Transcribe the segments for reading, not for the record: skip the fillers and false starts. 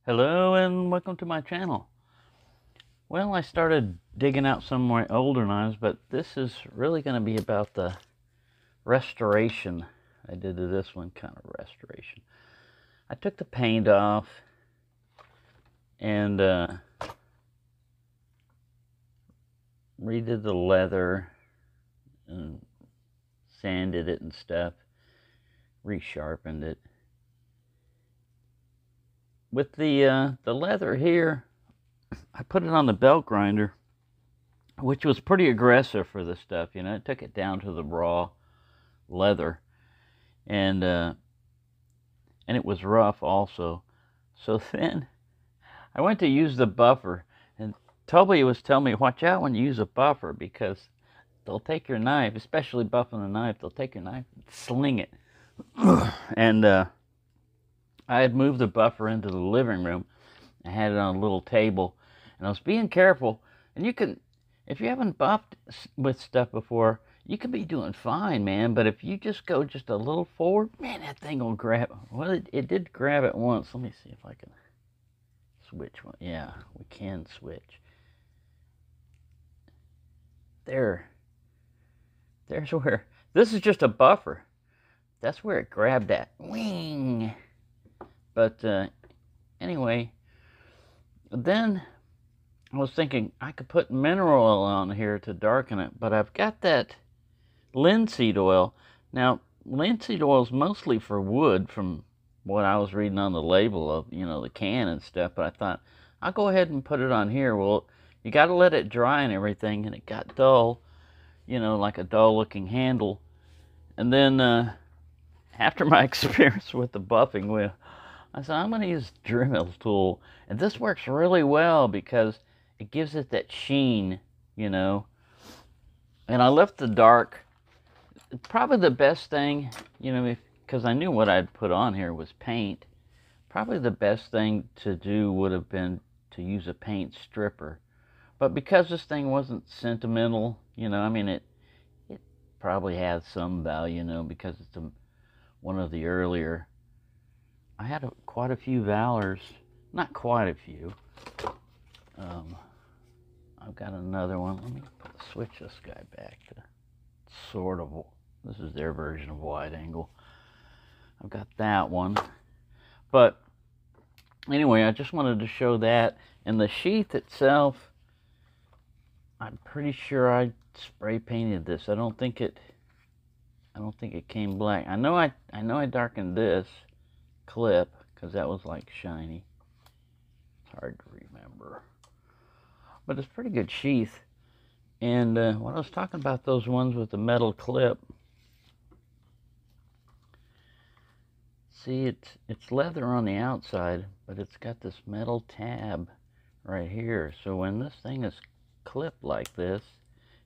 Hello and welcome to my channel. Well, I started digging out some of my older knives, but this is really going to be about the restoration I did to this one, kind of restoration. I took the paint off and redid the leather and sanded it and stuff, resharpened it. With the leather here, I put it on the belt grinder, which was pretty aggressive for this stuff. You know, it took it down to the raw leather, and it was rough also. So then I went to use the buffer, and Toby was telling me, watch out when you use a buffer, because they'll take your knife, especially buffing a knife, they'll take your knife and sling it. And I had moved the buffer into the living room. I had it on a little table, and I was being careful. And you can, if you haven't buffed with stuff before, you could be doing fine, man. But if you just go just a little forward, man, that thing will grab. Well, it did grab it once. Let me see if I can switch one. Yeah, we can switch. There's where, this is just a buffer. That's where it grabbed that wing. But anyway, then I was thinking I could put mineral oil on here to darken it, but I've got that linseed oil. Now, linseed oil is mostly for wood, from what I was reading on the label of, you know, the can and stuff, but I thought I'll go ahead and put it on here. Well, you got to let it dry and everything, and it got dull, you know, like a dull looking handle. And then after my experience with the buffing wheel, I said, I'm going to use Dremel tool. And this works really well because it gives it that sheen, you know. And I left the dark. Probably the best thing, you know, because I knew what I'd put on here was paint. Probably the best thing to do would have been to use a paint stripper. But because this thing wasn't sentimental, you know, I mean, it probably has some value, you know, because it's one of the earlier. I had quite a few Valors, not quite a few. I've got another one. Let me switch this guy back to sort of, this is their version of wide angle. I've got that one. But anyway, I just wanted to show that. And the sheath itself, I'm pretty sure I spray painted this. I don't think it came black. I know I darkened this clip because that was like shiny. It's hard to remember, but it's pretty good sheath. And when I was talking about those ones with the metal clip, see, it's leather on the outside, but it's got this metal tab right here. So when this thing is clipped like this,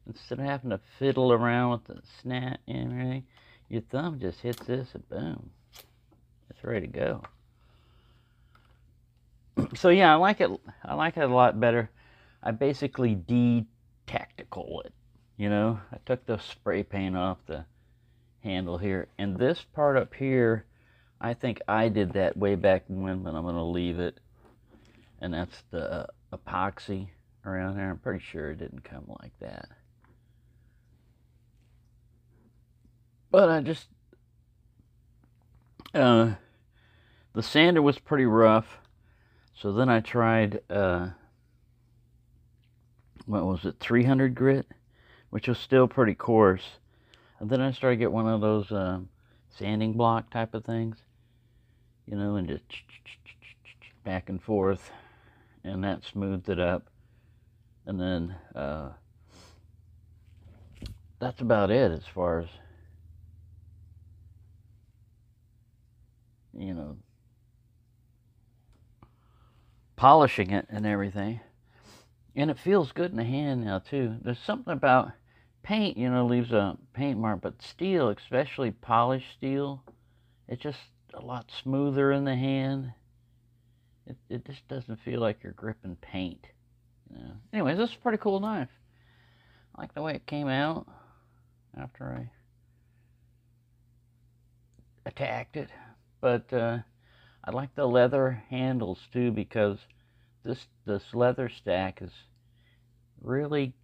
instead of having to fiddle around with the snap and everything, your thumb just hits this and boom, it's ready to go. So yeah, I like it a lot better. I basically de-tactical it, you know. I took the spray paint off the handle here, and this part up here, I think I did that way back when, but I'm going to leave it. And that's the epoxy around there. I'm pretty sure it didn't come like that. But I just, the sander was pretty rough. So then I tried, what was it, 300 grit, which was still pretty coarse. And then I started to get one of those sanding block type of things, you know, and just back and forth, and that smoothed it up. And then that's about it as far as, you know, polishing it and everything. And it feels good in the hand now too. There's something about paint, you know, leaves a paint mark, but steel, especially polished steel, it's just a lot smoother in the hand. It just doesn't feel like you're gripping paint, you know. Anyways, this is a pretty cool knife. I like the way it came out after I attacked it. But I like the leather handles too, because this leather stack is really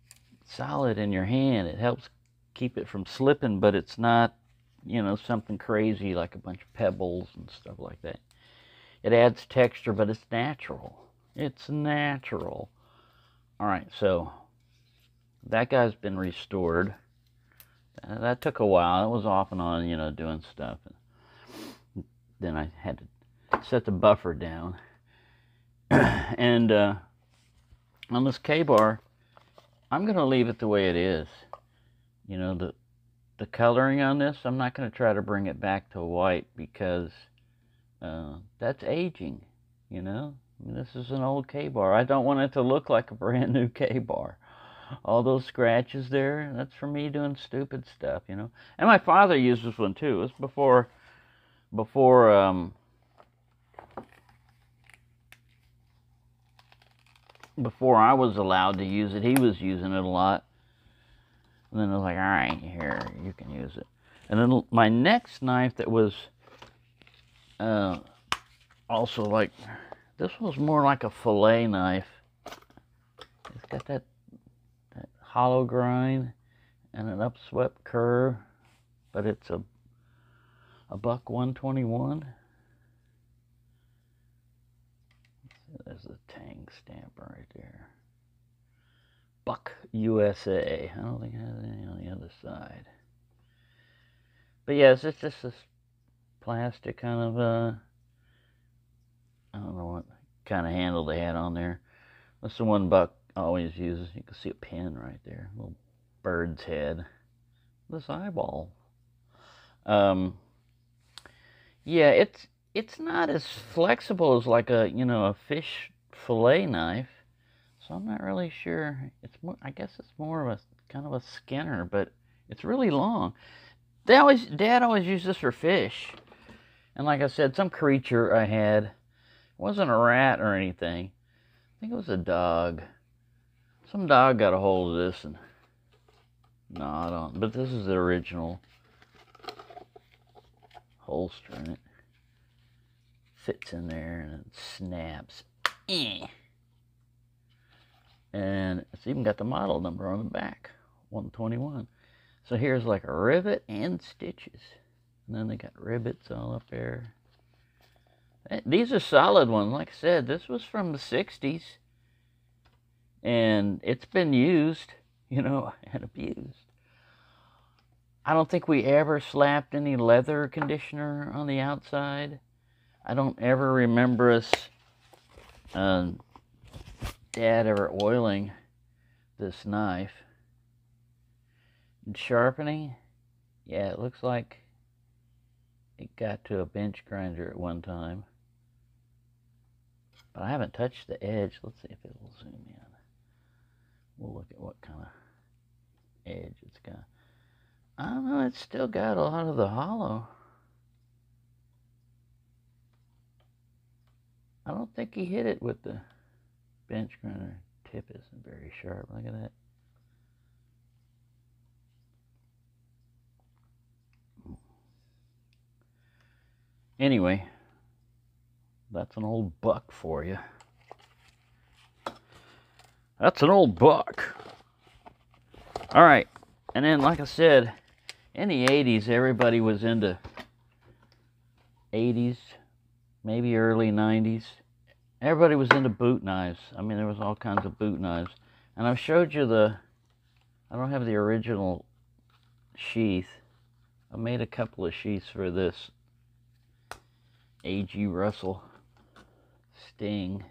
solid in your hand. It helps keep it from slipping, but it's not, you know, something crazy like a bunch of pebbles and stuff like that. It adds texture, but it's natural. It's natural. All right, so that guy's been restored. That took a while. It was off and on, you know, doing stuff. Then I had to set the buffer down. And on this K-bar, I'm going to leave it the way it is. You know, the coloring on this, I'm not going to try to bring it back to white, because that's aging, you know. I mean, this is an old K-bar. I don't want it to look like a brand new K-bar. All those scratches there, that's for me doing stupid stuff, you know. And my father used this one too. It was before I was allowed to use it. He was using it a lot. And then I was like, all right, here, you can use it. And then my next knife that was also like, this was more like a fillet knife. It's got that hollow grind and an upswept curve, but it's a buck 121. There's the Tang stamp right there. Buck USA. I don't think it has any on the other side. But yes, it's just this plastic kind of, I don't know what kind of handle they had on there. That's the one Buck always uses. You can see a pin right there. A little bird's head. This eyeball. Yeah, it's not as flexible as like a, you know, a fish fillet knife. So I'm not really sure. It's more, I guess it's more of a kind of a skinner, but it's really long. Dad always used this for fish. And like I said, some creature I had, it wasn't a rat or anything. I think it was a dog. Some dog got a hold of this, and no, I don't. But this is the original holster in it. Fits in there and it snaps. And it's even got the model number on the back, 121. So here's like a rivet and stitches. And then they got rivets all up there. These are solid ones. Like I said, this was from the 60s. And it's been used, you know, and abused. I don't think we ever slapped any leather conditioner on the outside. I don't ever remember us, Dad ever oiling this knife. And sharpening, yeah, it looks like it got to a bench grinder at one time. But I haven't touched the edge. Let's see if it will zoom in. We'll look at what kind of edge it's got. I don't know, it's still got a lot of the hollow. I don't think he hit it with the bench grinder. Tip isn't very sharp. Look at that. Anyway, that's an old buck for you. That's an old buck. All right, and then like I said, in the 80s, everybody was into 80s, maybe early 90s. Everybody was into boot knives. I mean, there was all kinds of boot knives. And I've showed you I don't have the original sheath. I made a couple of sheaths for this A.G. Russell Sting.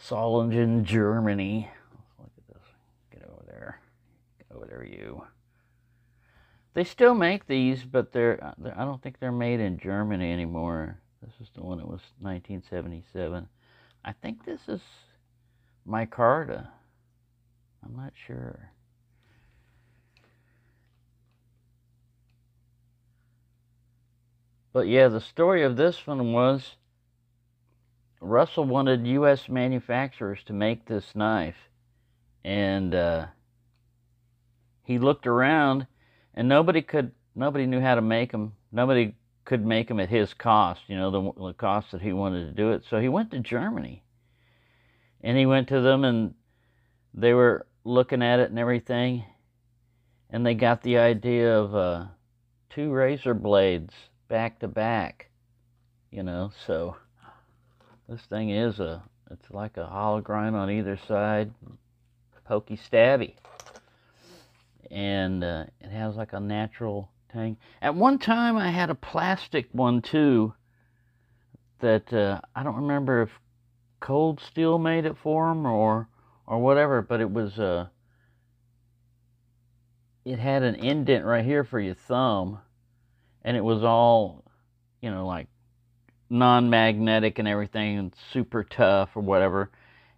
Solingen, Germany. Let's look at this. Get over there. Get over there, you. They still make these, but I don't think they're made in Germany anymore. This is the one that was 1977. I think this is micarta. I'm not sure. But yeah, the story of this one was Russell wanted U.S. manufacturers to make this knife. And he looked around, and nobody knew how to make them. Nobody could make them at his cost, you know, the cost that he wanted to do it. So he went to Germany, and he went to them, and they were looking at it and everything, and they got the idea of 2 razor blades back to back, you know. So this thing is it's like a hollow grind on either side, pokey stabby, and it has like a natural tang. At one time I had a plastic one too that I don't remember if Cold Steel made it for him or whatever, but it was it had an indent right here for your thumb, and it was all, you know, like non-magnetic and everything, and super tough or whatever,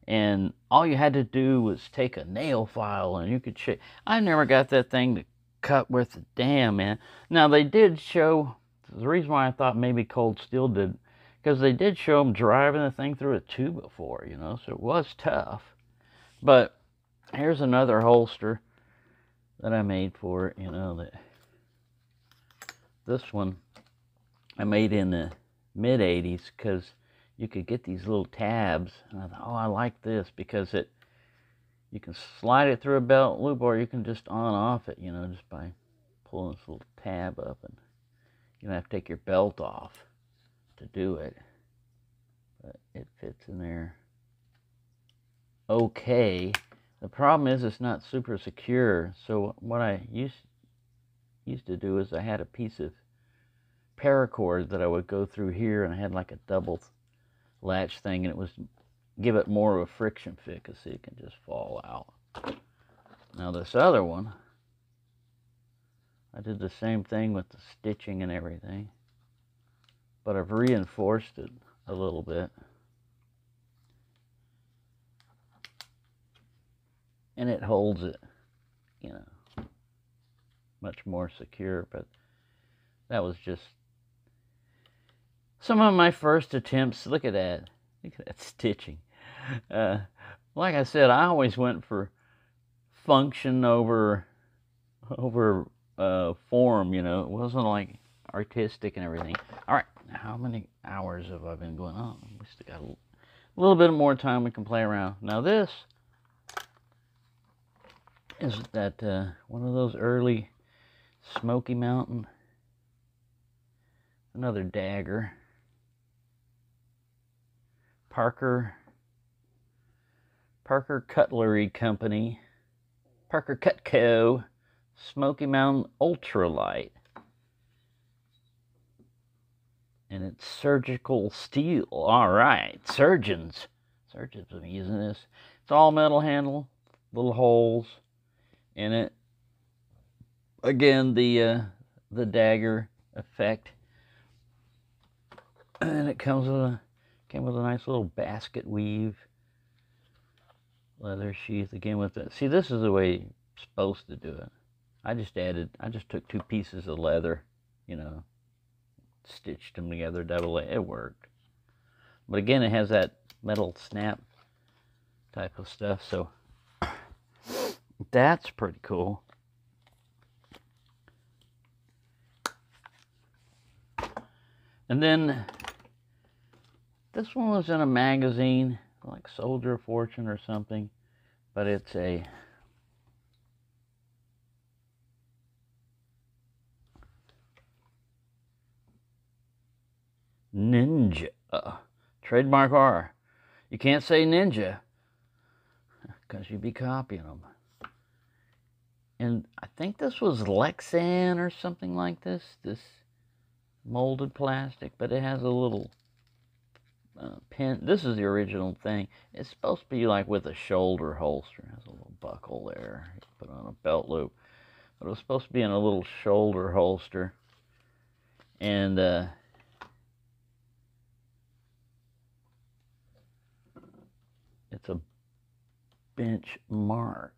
and all you had to do was take a nail file and you could shape. I never got that thing to cut worth a damn, man. Now they did show, the reason why I thought maybe Cold Steel did, because they did show them driving the thing through a tube before, you know, so it was tough. But here's another holster that I made for it, you know, that this one I made in the mid-80s because you could get these little tabs, and I thought, oh, I like this because you can slide it through a belt loop, or you can just on off it, you know, just by pulling this little tab up, and you don't have to take your belt off to do it, but it fits in there okay. The problem is it's not super secure, so what I used to do is I had a piece of paracord that I would go through here, and I had like a double latch thing, and it was give it more of a friction fit, because see, it can just fall out. Now this other one, I did the same thing with the stitching and everything, but I've reinforced it a little bit, and it holds it, you know, much more secure. But that was just some of my first attempts. Look at that. Look at that stitching. Like I said, I always went for function over form, you know. It wasn't like artistic and everything. All right, how many hours have I been going on? We still got a little bit more time we can play around. Now this is that one of those early Smoky Mountain, another dagger, Parker Cutlery Company, Parker Cutco, Smoky Mountain Ultralight, and it's surgical steel. All right, surgeons have been using this. It's all metal handle, little holes in it. Again, the dagger effect, and it came with a nice little basket weave leather sheath again with it. See, this is the way you're supposed to do it. I just took 2 pieces of leather, you know, stitched them together, double it. It worked. But again, it has that metal snap type of stuff, so that's pretty cool. And then this one was in a magazine, like Soldier of Fortune or something, but it's a Ninja. Trademark R. You can't say Ninja, because you'd be copying them. And I think this was Lexan or something like this molded plastic, but it has a little pin. This is the original thing. It's supposed to be like with a shoulder holster. It has a little buckle there. You put on a belt loop. But it was supposed to be in a little shoulder holster. And it's a benchmark.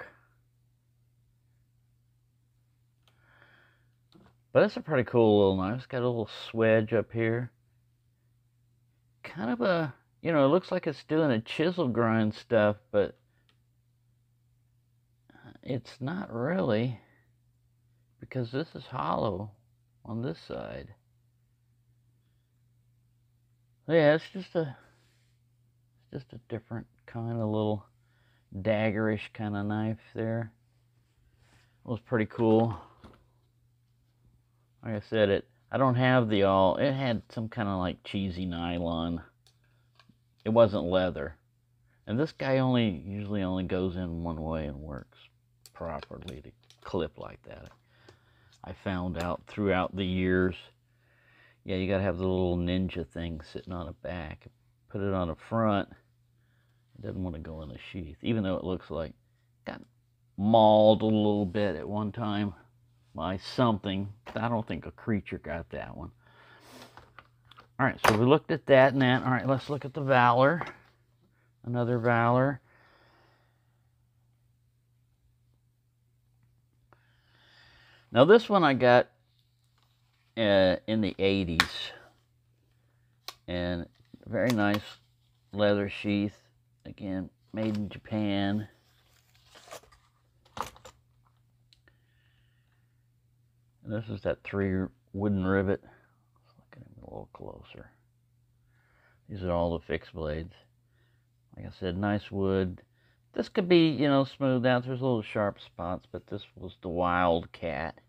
But it's a pretty cool little knife. It's got a little swedge up here. Kind of a, you know, it looks like it's doing a chisel grind stuff, but it's not really, because this is hollow on this side. Yeah, it's just a different kind of little daggerish kind of knife there. It was pretty cool. Like I said, I don't have the all. It had some kind of like cheesy nylon. It wasn't leather. And this guy usually only goes in one way and works properly to clip like that. I found out throughout the years. Yeah, you gotta have the little ninja thing sitting on the back. Put it on the front. It doesn't want to go in the sheath, even though it looks like it got mauled a little bit at one time by something. I don't think a creature got that one. All right, so we looked at that and that. All right, let's look at the Valor. Another Valor. Now this one I got in the 80s. And very nice leather sheath. Again, made in Japan. And this is that 3 wooden rivet. Let's look at him a little closer. These are all the fixed blades. Like I said, nice wood. This could be, you know, smoothed out. There's little sharp spots, but this was the Wildcat.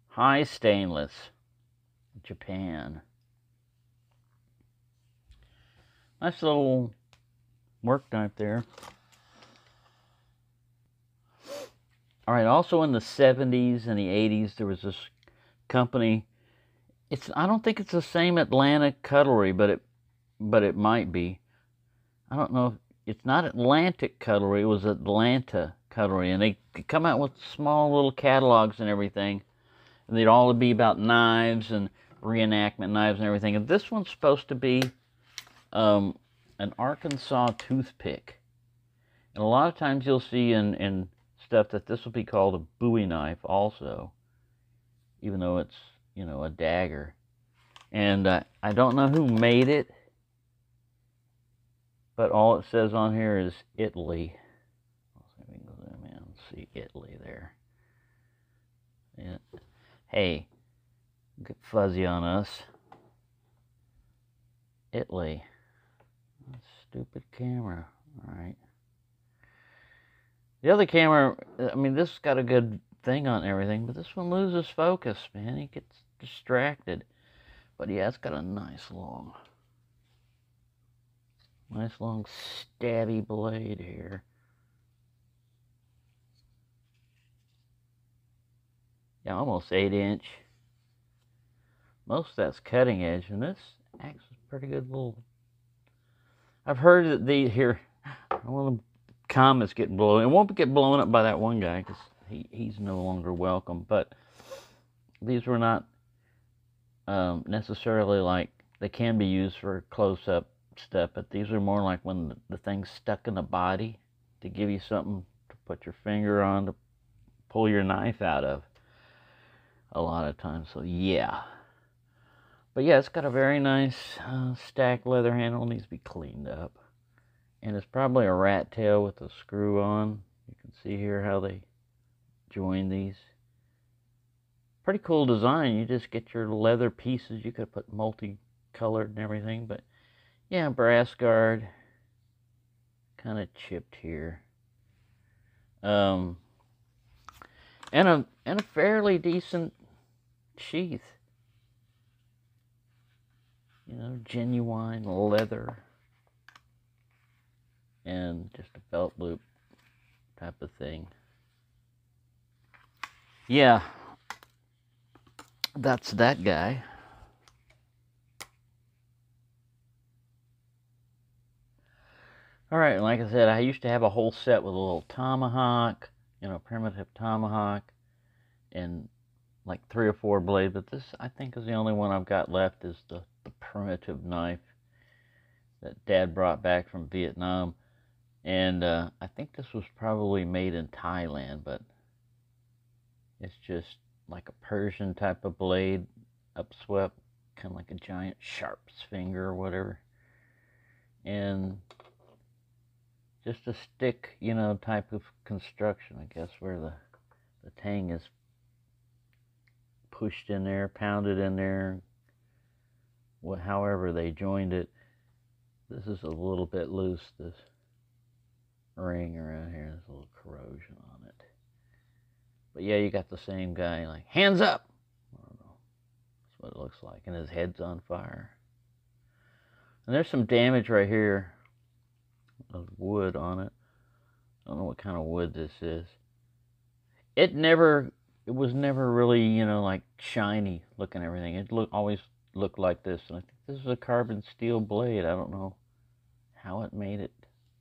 High stainless. Japan. Nice little work knife there. All right, also in the 70s and the 80s, there was this company. I don't think it's the same Atlanta cutlery, but it might be. I don't know. It's not Atlantic Cutlery. It was Atlanta Cutlery, and they come out with small little catalogs and everything, and they'd all be about knives and reenactment knives and everything. And this one's supposed to be an Arkansas toothpick, and a lot of times you'll see in stuff that this will be called a Bowie knife also, even though it's, you know, a dagger. And I don't know who made it, but all it says on here is Italy. Let's see if we can zoom in and see Italy there. Yeah. Hey, get fuzzy on us. Italy. Stupid camera. All right. The other camera, I mean, this has got a good thing on everything, but this one loses focus, man. He gets distracted. But yeah, it's got a nice long stabby blade here. Yeah, almost 8-inch. Most of that's cutting edge, and this axe is pretty good little. I've heard that one of the comments getting blown. It won't get blown up by that one guy because he's no longer welcome. But these were not necessarily like they can be used for close-up stuff, but these are more like when the thing's stuck in the body to give you something to put your finger on to pull your knife out of a lot of times. So yeah, but yeah, it's got a very nice stacked leather handle. Needs to be cleaned up, and it's probably a rat tail with a screw on. You can see here how they join these. Pretty cool design. You just get your leather pieces. You could put multicolored and everything, but yeah, brass guard, kind of chipped here, and a fairly decent sheath. You know, genuine leather, and just a belt loop type of thing. Yeah, that's that guy. All right, like I said, I used to have a whole set with a little tomahawk, you know, primitive tomahawk, and like 3 or 4 blades, but this, I think, is the only one I've got left is the primitive knife that Dad brought back from Vietnam. And I think this was probably made in Thailand, but it's just like a Persian type of blade, upswept, kind of like a giant sharp's finger or whatever. And just a stick, you know, type of construction, I guess, where the tang is pushed in there, pounded in there, however they joined it. This is a little bit loose, this ring around here. There's a little corrosion on it. But yeah, you got the same guy, like, hands up! I don't know. That's what it looks like. And his head's on fire. And there's some damage right here of wood on it. I don't know what kind of wood this is. It was never really, you know, like shiny looking everything. It always looked like this. And I think this is a carbon steel blade. I don't know how it made it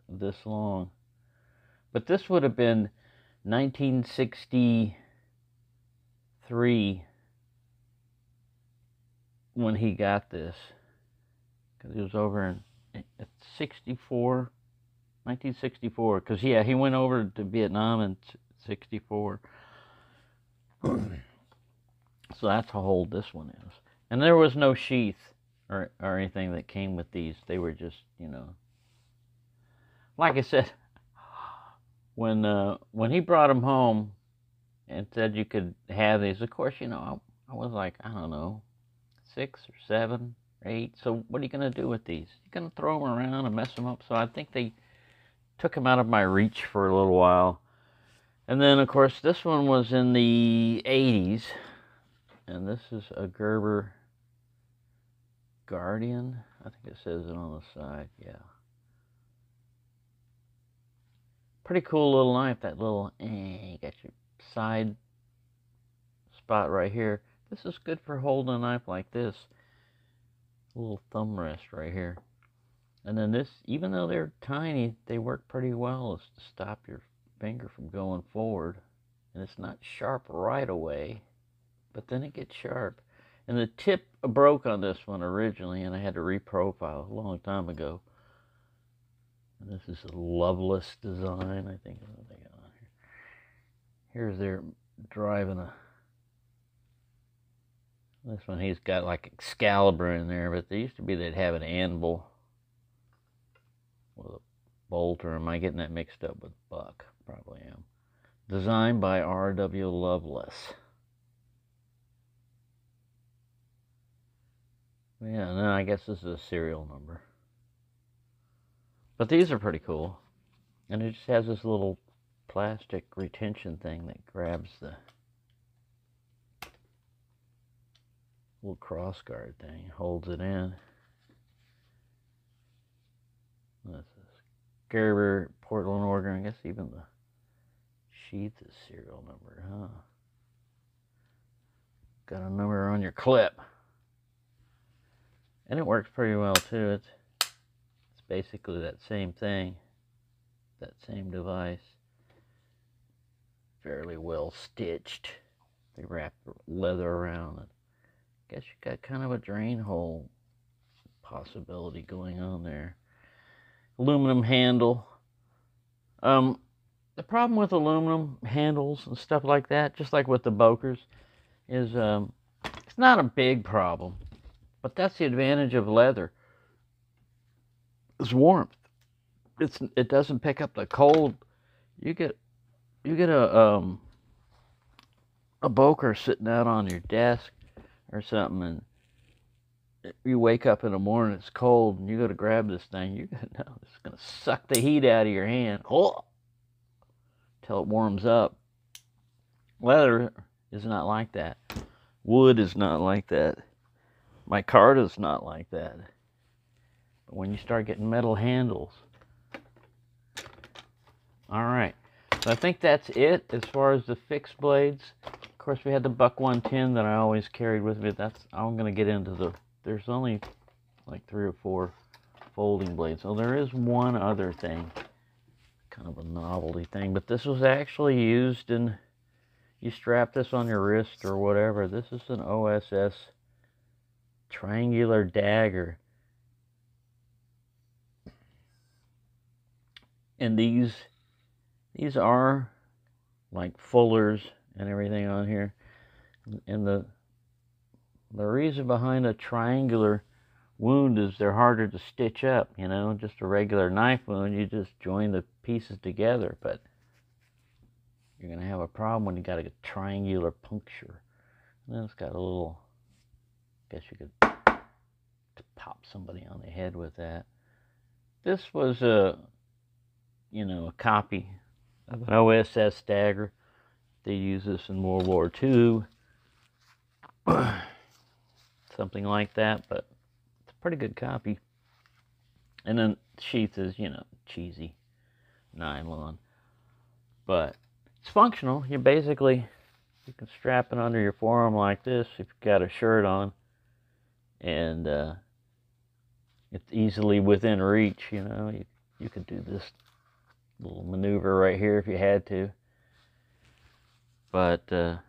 this long. But this would have been 1963 when he got this. Because he was over in 1964. Because, yeah, he went over to Vietnam in 64. So that's how old this one is. And there was no sheath or anything that came with these. They were just, you know, like I said, when he brought them home and said you could have these, of course, you know, I was like, I don't know, 6 or 7 or 8. So what are you going to do with these? You're going to throw them around and mess them up? So I think they took them out of my reach for a little while. And then, of course, this one was in the 80s. And this is a Gerber Guardian. I think it says it on the side, yeah. Pretty cool little knife, that little, you got your side spot right here. This is good for holding a knife like this. A little thumb rest right here. And then this, even though they're tiny, they work pretty well to stop your finger from going forward. And it's not sharp right away, but then it gets sharp. And the tip broke on this one originally, and I had to reprofile a long time ago. And this is a Loveless design, I think is what they got on here. Here's their driving a... This one, he's got like Excalibur in there, but they used to be they'd have an anvil with a bolt, or am I getting that mixed up with Buck? Probably am. Designed by R.W. Loveless. Yeah, and then I guess this is a serial number. But these are pretty cool. And it just has this little plastic retention thing that grabs the little cross guard thing, holds it in. This is Gerber, Portland, Oregon. I guess even the sheath is serial number, huh? Got a number on your clip. And it works pretty well too. It's basically that same thing, that same device. Fairly well stitched. They wrap leather around it. Guess you got kind of a drain hole possibility going on there. Aluminum handle. The problem with aluminum handles and stuff like that, just like with the Bokers, is it's not a big problem, but that's the advantage of leather. It's warmth. It doesn't pick up the cold. You get a Boker sitting out on your desk or something, and you wake up in the morning, it's cold, and you go to grab this thing, you're gonna know it's gonna suck the heat out of your hand till it warms up. Leather is not like that. Wood is not like that. Micarta is not like that. But when you start getting metal handles, all right. So I think that's it as far as the fixed blades. Of course, we had the Buck 110 that I always carried with me. I'm gonna get into the. There's only like 3 or 4 folding blades. So there is one other thing, kind of a novelty thing, but this was actually used in. You strap this on your wrist or whatever. This is an OSS triangular dagger. And these are like fullers and everything on here. And the reason behind a triangular wound is they're harder to stitch up, you know. Just a regular knife wound, you just join the pieces together, but you're going to have a problem when you got a triangular puncture. And then it's got a little, I guess you could to pop somebody on the head with that. This was a copy of an OSS dagger. They used this in World War II. Something like that, but it's a pretty good copy. And then the sheath is, cheesy nylon. But it's functional. You can strap it under your forearm like this if you've got a shirt on. And it's easily within reach, You could do this little maneuver right here if you had to. But that's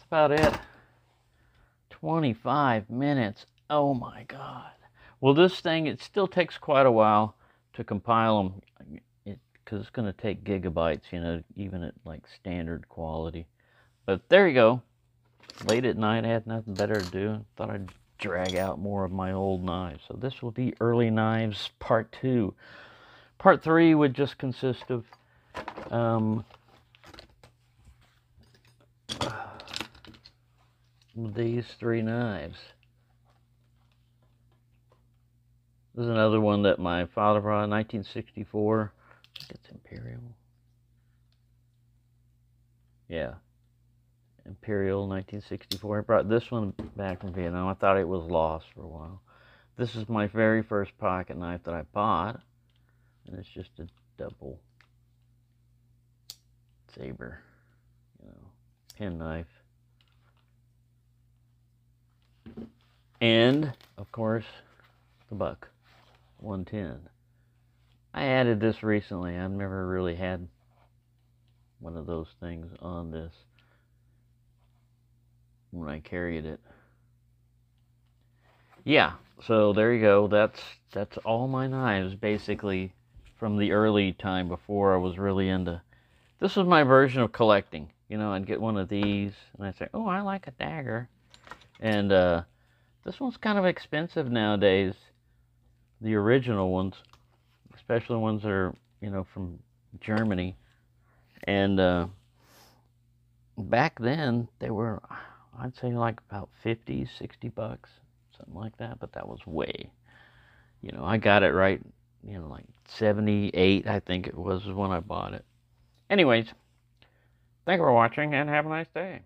about it. 25 minutes. Oh my God. Well, this thing, it still takes quite a while to compile them, because it's going to take gigabytes, even at like standard quality. But there you go. Late at night, I had nothing better to do. Thought I'd drag out more of my old knives. So this will be Early Knives Part 2. Part 3 would just consist of these 3 knives. This is another one that my father brought in 1964. I think it's Imperial. Yeah. Imperial 1964. I brought this one back from Vietnam. I thought it was lost for a while. This is my very first pocket knife that I bought. And it's just a double saber, pen knife. And, of course, the buck, 110. I added this recently. I've never really had one of those things on this when I carried it. Yeah, so there you go. That's all my knives, basically, from the early time before I was really into. This was my version of collecting. I'd get one of these, and I'd say, oh, I like a dagger. And this one's kind of expensive nowadays. The original ones, especially ones that are, from Germany. And back then, they were, I'd say, like about 50, 60 bucks, something like that. But that was way, I got it right, like 78, I think it was when I bought it. Anyways, thank you for watching, and have a nice day.